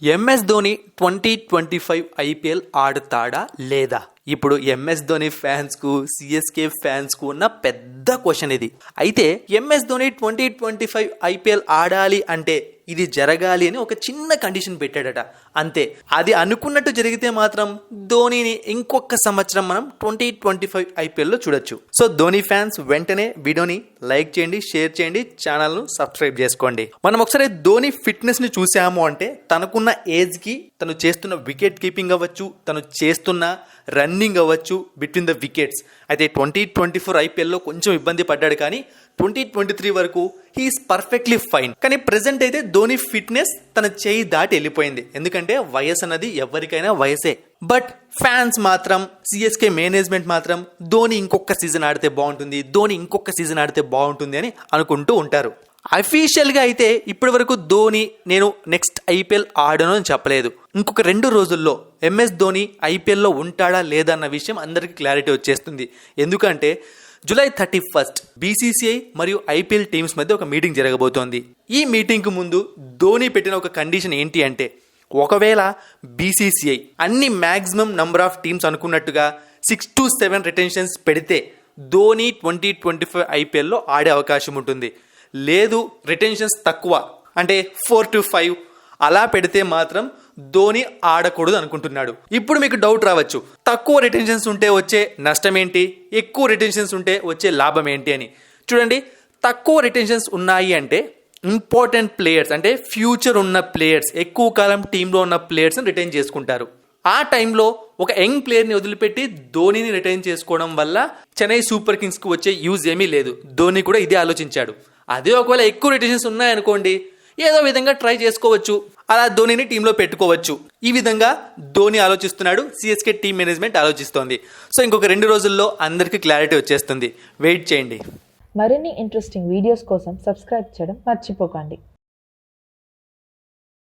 MS Dhoni 2025 IPL ఆడుతాడా లేదా? ఇప్పుడు MS Dhoni fans కు సిఎస్కే ఫ్యాన్స్ కు ఉన్న పెద్ద క్వశ్చన్ ఇది. అయితే ఎంఎస్ ధోని 2025 ఐపీఎల్ ఆడాలి అంటే ఇది జరగాలి అని ఒక చిన్న కండిషన్ పెట్టాడట. అంతే. అది అనుకున్నట్టు జరిగితే మాత్రం ధోనిని ఇంకొక సంవత్సరం మనం 2025 ఐపీఎల్లో చూడొచ్చు. సో ధోని ఫ్యాన్స్ వెంటనే వీడియోని లైక్ చేయండి, షేర్ చేయండి, ఛానల్ను సబ్స్క్రైబ్ చేసుకోండి. మనం ఒకసారి ధోని ఫిట్నెస్ ని చూసాము అంటే తనకున్న ఏజ్ కి తను చేస్తున్న వికెట్ కీపింగ్ అవ్వచ్చు, తను చేస్తున్న రన్నింగ్ అవ్వచ్చు బిట్వీన్ ద వికెట్స్. అయితే 2024 ఐపీఎల్లో కొంచెం ఇబ్బంది పడ్డాడు, కానీ 2023 వరకు హీఈస్ పర్ఫెక్ట్లీ ఫైన్. కానీ ప్రెసెంట్ అయితే ధోని ఫిట్నెస్ తన చేయి దాటి వెళ్ళిపోయింది. ఎందుకంటే వయసు అన్నది ఎవరికైనా వయసే. బట్ ఫ్యాన్స్ మాత్రం, సిఎస్కే మేనేజ్మెంట్ మాత్రం ధోని ఇంకొక సీజన్ ఆడితే బాగుంటుంది, ధోని ఇంకొక సీజన్ ఆడితే బాగుంటుంది అని అనుకుంటూ ఉంటారు. అఫీషియల్గా అయితే ఇప్పటి వరకు ధోని నేను నెక్స్ట్ ఐపీఎల్ ఆడను అని చెప్పలేదు. ఇంకొక 2 రోజుల్లో ఎంఎస్ ధోని ఐపీఎల్లో ఉంటాడా లేదా అన్న విషయం అందరికీ క్లారిటీ వచ్చేస్తుంది. ఎందుకంటే జూలై 31 బీసీసీఐ మరియు ఐపీఎల్ టీమ్స్ మధ్య ఒక మీటింగ్ జరగబోతోంది. ఈ మీటింగ్కు ముందు ధోని పెట్టిన ఒక కండిషన్ ఏంటి అంటే, ఒకవేళ బీసీసీఐ అన్ని మ్యాక్సిమం నంబర్ ఆఫ్ టీమ్స్ అనుకున్నట్టుగా 6 to 7 రిటెన్షన్స్ పెడితే ధోని 2025 ఐపీఎల్లో ఆడే అవకాశం ఉంటుంది. లేదు రిటెన్షన్స్ తక్కువ అంటే 4 to 5 అలా పెడితే మాత్రం ధోని ఆడకూడదు అనుకుంటున్నాడు. ఇప్పుడు మీకు డౌట్ రావచ్చు, తక్కువ రిటెన్షన్స్ ఉంటే వచ్చే నష్టం ఏంటి, ఎక్కువ రిటెన్షన్స్ ఉంటే వచ్చే లాభం ఏంటి అని. చూడండి, తక్కువ రిటెన్షన్స్ ఉన్నాయి అంటే ఇంపార్టెంట్ ప్లేయర్స్ అంటే ఫ్యూచర్ ఉన్న ప్లేయర్స్, ఎక్కువ కాలం టీంలో ఉన్న ప్లేయర్స్ని రిటైన్ చేసుకుంటారు. ఆ టైంలో ఒక యంగ్ ప్లేయర్ని వదిలిపెట్టి ధోనిని రిటైన్ చేసుకోవడం వల్ల చెన్నై సూపర్ కింగ్స్కి వచ్చే యూజ్ ఏమీ లేదు. ధోని కూడా ఇదే ఆలోచించాడు. అదే ఒకవేళ ఎక్కువ రిటెన్షన్స్ ఉన్నాయనుకోండి, ఏదో విధంగా ట్రై చేసుకోవచ్చు, అలా ధోనిని టీంలో పెట్టుకోవచ్చు. ఈ విధంగా ధోని ఆలోచిస్తున్నాడు, సిఎస్కే టీం మేనేజ్మెంట్ ఆలోచిస్తోంది. సో ఇంకొక 2 రోజుల్లో అందరికీ క్లారిటీ వచ్చేస్తుంది. వెయిట్ చేయండి. మరిన్ని ఇంట్రెస్టింగ్ వీడియోస్ కోసం సబ్స్క్రైబ్ చేయడం మర్చిపోకండి.